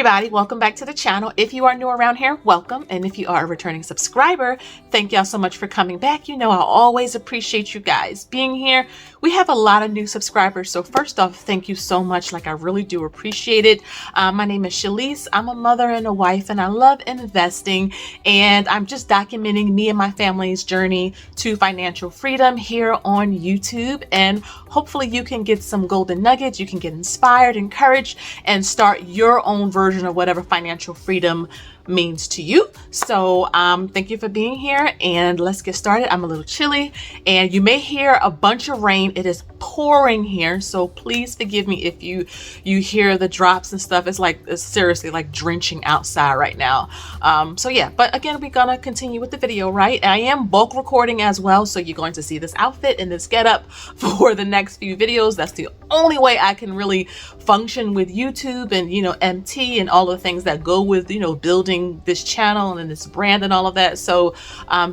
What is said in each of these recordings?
everybody, welcome back to the channel. If you are new around here, welcome. And if you are a returning subscriber, thank y'all so much for coming back. You know, I always appreciate you guys being here. We have a lot of new subscribers. So first off, thank you so much. Like, I really do appreciate it. My name is Shalise. I'm a mother and a wife, and I love investing. And I'm just documenting me and my family's journey to financial freedom here on YouTube. And hopefully you can get some golden nuggets. You can get inspired, encouraged, and start your own version of whatever financial freedom means to you. So thank you for being here, and let's get started. I'm a little chilly and you may hear a bunch of rain. It is pouring here, so please forgive me if you hear the drops and stuff. It's seriously like drenching outside right now. So yeah, but again, we're gonna continue with the video, right? I am bulk recording as well, so you're going to see this outfit and this getup for the next few videos. That's the only way I can really function with YouTube and, you know, MT and all the things that go with, you know, building this channel and this brand and all of that. So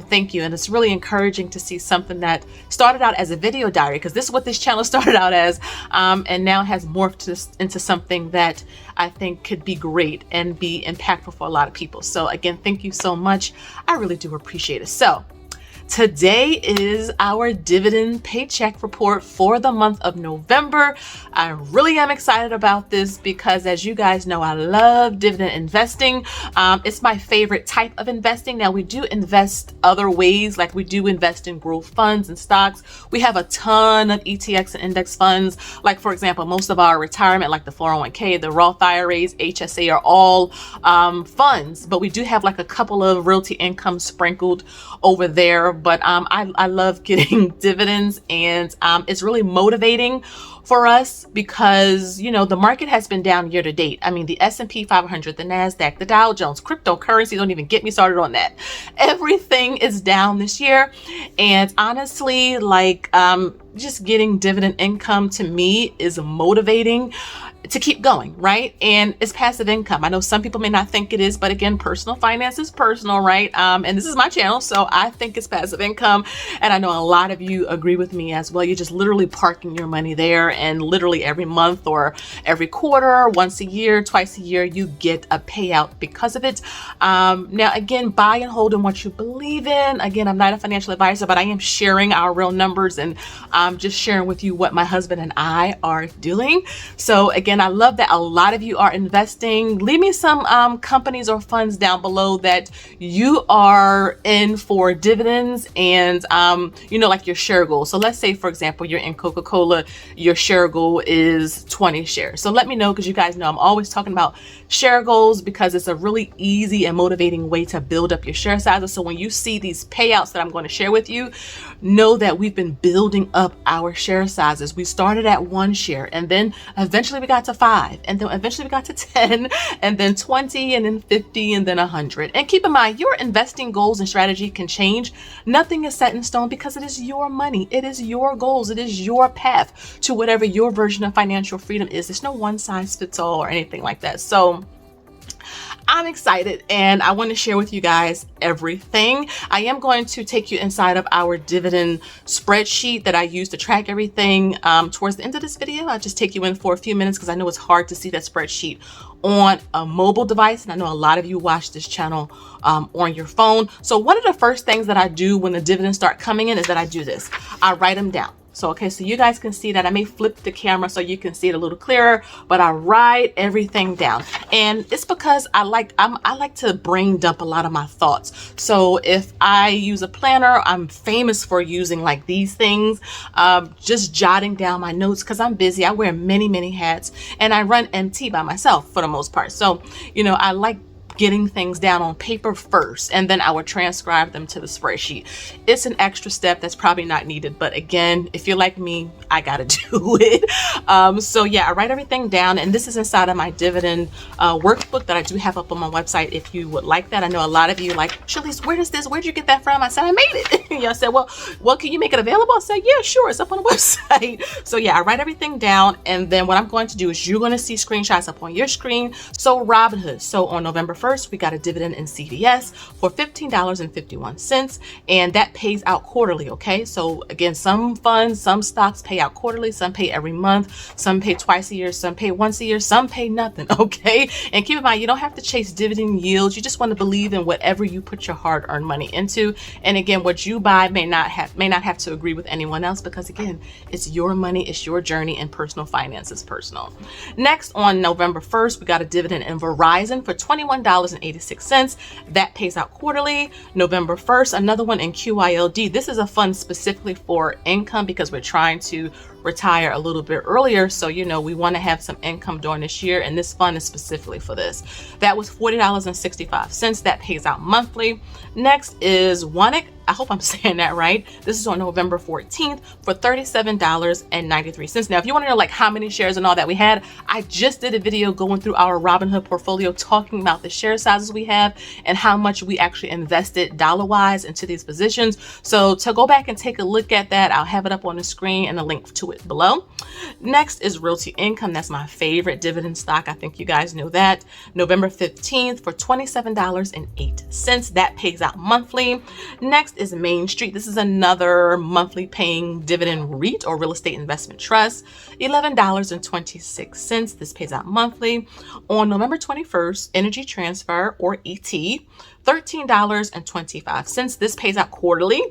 thank you. And it's really encouraging to see something that started out as a video diary, because this is what this channel started out as, and now has morphed into something that I think could be great and be impactful for a lot of people. So again, thank you so much. I really do appreciate it. So today is our dividend paycheck report for the month of November. I really am excited about this because, as you guys know, I love dividend investing. It's my favorite type of investing. Now, we do invest other ways, like we do invest in growth funds and stocks. We have a ton of ETFs and index funds. Like, for example, most of our retirement, like the 401k, the Roth IRAs, HSA, are all funds, but we do have like a couple of realty income sprinkled over there. But I love getting dividends, and it's really motivating for us because, you know, the market has been down year to date. I mean, the S&P 500, the NASDAQ, the Dow Jones, cryptocurrency, don't even get me started on that. Everything is down this year. And honestly, like, just getting dividend income to me is motivating to keep going, right? And it's passive income. I know some people may not think it is, but again, personal finance is personal, right? And this is my channel, so I think it's passive income. And I know a lot of you agree with me as well. You're just literally parking your money there, and literally every month or every quarter, once a year, twice a year, you get a payout because of it. Now, again, buy and hold in what you believe in. Again, I'm not a financial advisor, but I am sharing our real numbers and just sharing with you what my husband and I are doing. So again, I love that a lot of you are investing. Leave me some companies or funds down below that you are in for dividends and, you know, like your share goal. So let's say, for example, you're in Coca-Cola, your share goal is 20 shares. So let me know, because you guys know I'm always talking about share goals because it's a really easy and motivating way to build up your share sizes. So when you see these payouts that I'm going to share with you, know that we've been building up our share sizes. We started at 1 share, and then eventually we got to 5, and then eventually we got to 10, and then 20, and then 50, and then 100. And keep in mind, your investing goals and strategy can change. Nothing is set in stone because it is your money. It is your goals. It is your path to whatever your version of financial freedom is. There's no one size fits all or anything like that. So I'm excited, and I want to share with you guys everything. I am going to take you inside of our dividend spreadsheet that I use to track everything towards the end of this video. I'll just take you in for a few minutes because I know it's hard to see that spreadsheet on a mobile device, and I know a lot of you watch this channel on your phone. So one of the first things that I do when the dividends start coming in is that I do this. I write them down. So, okay, so you guys can see that. I may flip the camera so you can see it a little clearer, but I write everything down. And it's because I like to brain dump a lot of my thoughts. So if I use a planner, I'm famous for using like these things, just jotting down my notes because I'm busy. I wear many, many hats, and I run MT by myself for the most part. So, you know, I like getting things down on paper first, and then I would transcribe them to the spreadsheet. It's an extra step that's probably not needed, but again, if you're like me, I gotta do it. So yeah, I write everything down, and this is inside of my dividend workbook that I do have up on my website if you would like that. I know a lot of you like, Shalise, where'd you get that from? I said, I made it. Y'all said, well, can you make it available? I said, yeah, sure, it's up on the website. So yeah, I write everything down, and then what I'm going to do is you're going to see screenshots up on your screen. So Robinhood, so on November 1st, 1st, we got a dividend in CVS for $15.51, and that pays out quarterly, okay? So again, some funds, some stocks pay out quarterly, some pay every month, some pay twice a year, some pay once a year, some pay nothing, okay? And keep in mind, you don't have to chase dividend yields. You just want to believe in whatever you put your hard-earned money into. And again, what you buy may not have to agree with anyone else, because again, it's your money, it's your journey, and personal finance is personal. Next, on November 1st, we got a dividend in Verizon for $21.86. That pays out quarterly. November 1st, another one in QYLD. This is a fund specifically for income because we're trying to retire a little bit earlier. So, you know, we want to have some income during this year, and this fund is specifically for this. That was $40.65. That pays out monthly. Next is Wanik. I hope I'm saying that right. This is on November 14th for $37.93. Now, if you want to know like how many shares and all that we had, I just did a video going through our Robinhood portfolio talking about the share sizes we have and how much we actually invested dollar-wise into these positions. So to go back and take a look at that, I'll have it up on the screen and a link to it below. Next is Realty Income. That's my favorite dividend stock. I think you guys know that. November 15th for $27.08. That pays out monthly. Next is Main Street. This is another monthly paying dividend REIT or real estate investment trust. $11.26. This pays out monthly. On November 21st, Energy Transfer or ET, $13.25. This pays out quarterly.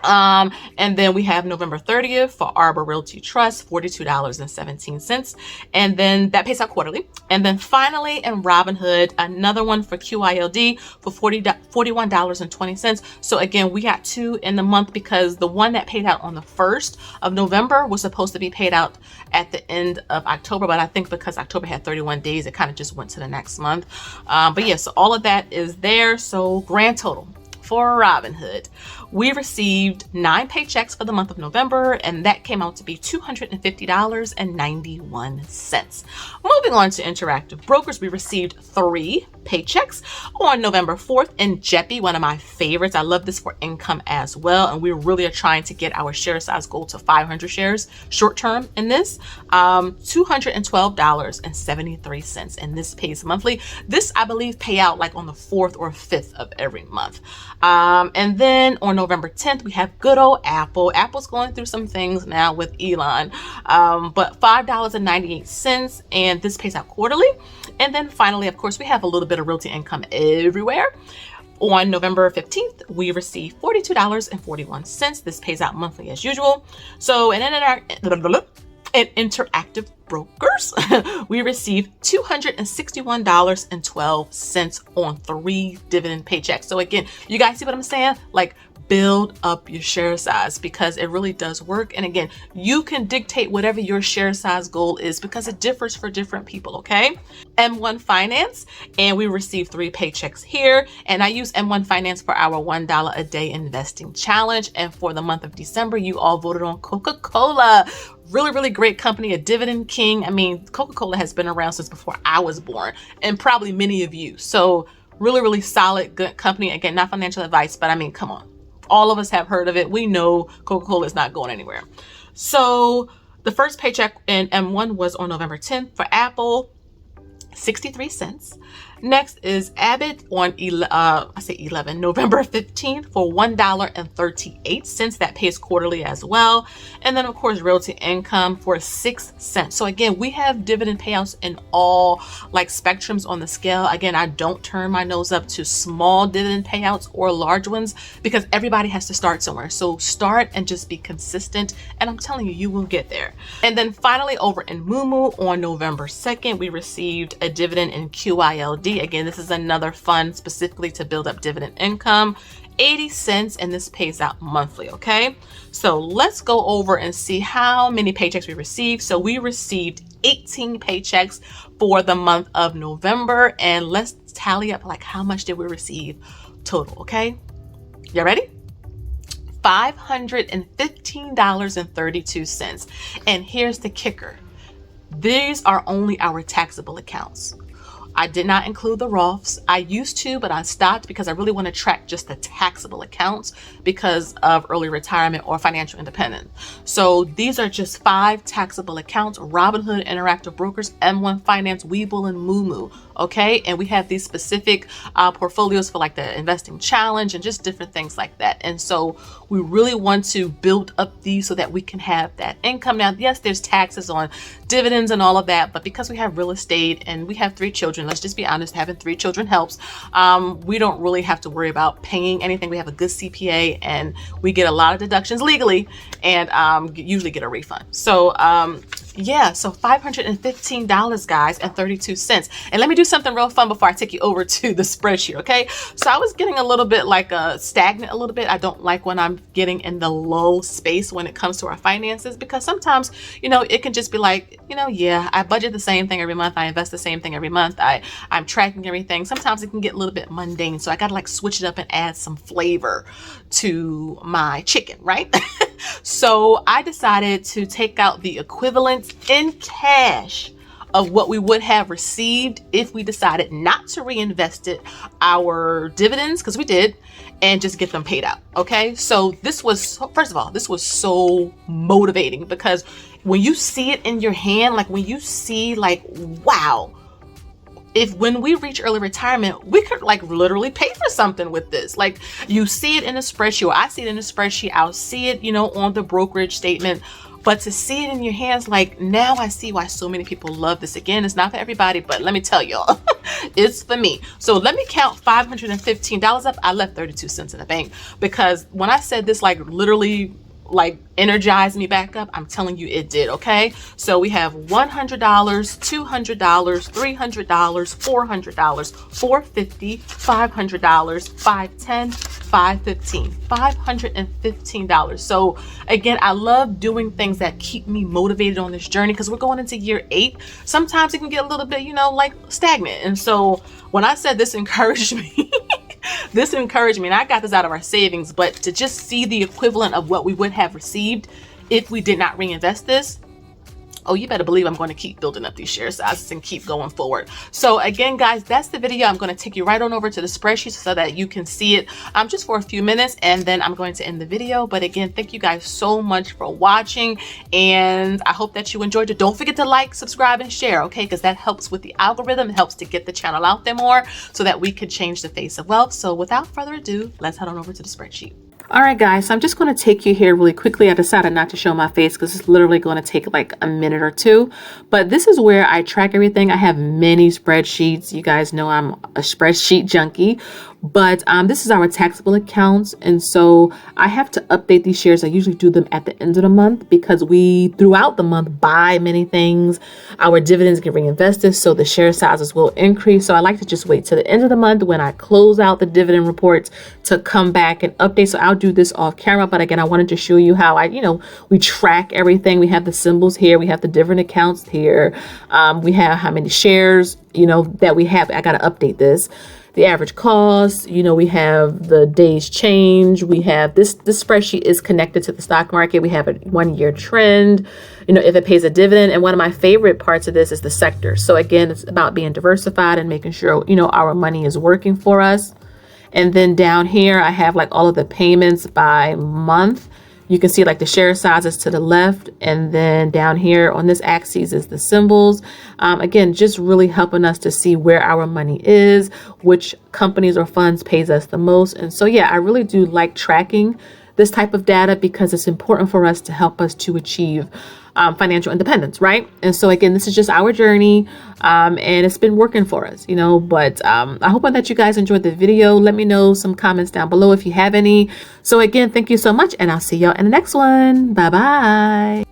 And then we have November 30th for Arbor Realty Trust, $42.17. And then that pays out quarterly. And then finally in Robinhood, another one for QYLD for $41.20. So again, we got two in the month because the one that paid out on the 1st of November was supposed to be paid out at the end of October. But I think because October had 31 days, it kind of just went to the next month. But yeah, so all of that is there. So grand total for Robinhood, we received 9 paychecks for the month of November, and that came out to be $250.91. Moving on to Interactive Brokers, we received 3 paychecks on November 4th in Jeppy, one of my favorites. I love this for income as well, and we really are trying to get our share size goal to 500 shares short term in this. $212.73, and this pays monthly. This, I believe, pay out like on the 4th or 5th of every month. And then on November 10th, we have good old Apple. Apple's going through some things now with Elon, but $5.98, and this pays out quarterly. And then finally, of course, we have a little bit of realty income everywhere. On November 15th, we received $42.41. This pays out monthly as usual. So in Interactive Brokers, we received $261.12 on 3 dividend paychecks. So again, you guys see what I'm saying? Like, build up your share size because it really does work. And again, you can dictate whatever your share size goal is because it differs for different people, okay? M1 Finance, and we received 3 paychecks here. And I use M1 Finance for our $1 a day investing challenge. And for the month of December, you all voted on Coca-Cola. Really, really great company, a dividend king. I mean, Coca-Cola has been around since before I was born, and probably many of you. So really, really solid, good company. Again, not financial advice, but I mean, come on. All of us have heard of it. We know Coca-Cola is not going anywhere. So the first paycheck in M1 was on November 10th for Apple, 63 cents. Next is Abbott on November 15th for $1.38. That pays quarterly as well. And then of course, Realty Income for 6 cents. So again, we have dividend payouts in all like spectrums on the scale. Again, I don't turn my nose up to small dividend payouts or large ones because everybody has to start somewhere. So start and just be consistent. And I'm telling you, you will get there. And then finally over in MooMoo on November 2nd, we received a dividend in QYLD. Again, this is another fund specifically to build up dividend income, 80 cents, and this pays out monthly, okay? So let's go over and see how many paychecks we received. So we received 18 paychecks for the month of November, and let's tally up like how much did we receive total, okay? You ready? $515.32. And here's the kicker. These are only our taxable accounts. I did not include the Roths. I used to, but I stopped because I really want to track just the taxable accounts because of early retirement or financial independence. So these are just 5 taxable accounts: Robinhood, Interactive Brokers, M1 Finance, Webull, and MooMoo. Okay, and we have these specific portfolios for like the investing challenge and just different things like that. And so we really want to build up these so that we can have that income. Now, yes, there's taxes on dividends and all of that, but because we have real estate and we have 3 children, let's just be honest, having 3 children helps. We don't really have to worry about paying anything. We have a good CPA and we get a lot of deductions legally and usually get a refund. So yeah, so $515, guys, and 32 cents. And let me do something real fun before I take you over to the spreadsheet, okay? So I was getting a little bit like stagnant a little bit. I don't like when I'm getting in the low space when it comes to our finances, because sometimes, you know, it can just be like, you know, yeah, I budget the same thing every month. I invest the same thing every month. I'm tracking everything. Sometimes it can get a little bit mundane. So I got to like switch it up and add some flavor to my chicken, right? So I decided to take out the equivalent in cash of what we would have received if we decided not to reinvest our dividends, because we did, and just get them paid out. Okay, so this was, first of all, this was so motivating, because when you see it in your hand, like when you see like, wow, when we reach early retirement, we could like literally pay for something with this. Like you see it in a spreadsheet, or I see it in a spreadsheet, I'll see it, you know, on the brokerage statement, but to see it in your hands, like now I see why so many people love this. Again, it's not for everybody, but let me tell y'all, it's for me. So let me count $515 up. I left 32 cents in the bank, because when I said this, like literally like energized me back up, I'm telling you it did. Okay, so we have $100, $200, $300, $400, $450, $500, $510, $515, $515. So again, I love doing things that keep me motivated on this journey, because we're going into year 8. Sometimes it can get a little bit, you know, like stagnant. And so when I said this encouraged me, this encouraged me, and I got this out of our savings, but to just see the equivalent of what we would have received if we did not reinvest this, oh, you better believe I'm going to keep building up these share sizes and keep going forward. So again, guys, that's the video. I'm going to take you right on over to the spreadsheet so that you can see it just for a few minutes, and then I'm going to end the video. But again, thank you guys so much for watching, and I hope that you enjoyed it. Don't forget to like, subscribe, and share, okay? Because that helps with the algorithm. It helps to get the channel out there more so that we could change the face of wealth. So without further ado, let's head on over to the spreadsheet. All right, guys, so I'm just going to take you here really quickly. I decided not to show my face because it's literally going to take like a minute or two. But this is where I track everything. I have many spreadsheets. You guys know I'm a spreadsheet junkie. But this is our taxable accounts. And so I have to update these shares. I usually do them at the end of the month because we, throughout the month, buy many things. Our dividends get reinvested, so the share sizes will increase. So I like to just wait till the end of the month when I close out the dividend reports to come back and update. So I'll do this off camera. But again, I wanted to show you how we track everything. We have the symbols here. We have the different accounts here. We have how many shares, that we have. I got to update this. The average cost, we have the days change. We have this spreadsheet is connected to the stock market. We have a 1-year trend, if it pays a dividend. And one of my favorite parts of this is the sector. So again, it's about being diversified and making sure, our money is working for us. And then down here, I have like all of the payments by month. You can see like the share sizes to the left, and then down here on this axis is the symbols. Again, just really helping us to see where our money is, which companies or funds pays us the most. And so, yeah, I really do like tracking this type of data because it's important for us to help us to achieve financial independence, right? And so again, this is just our journey, and it's been working for us, but I hope that you guys enjoyed the video. Let me know some comments down below if you have any. So again, thank you so much, and I'll see y'all in the next one. Bye bye.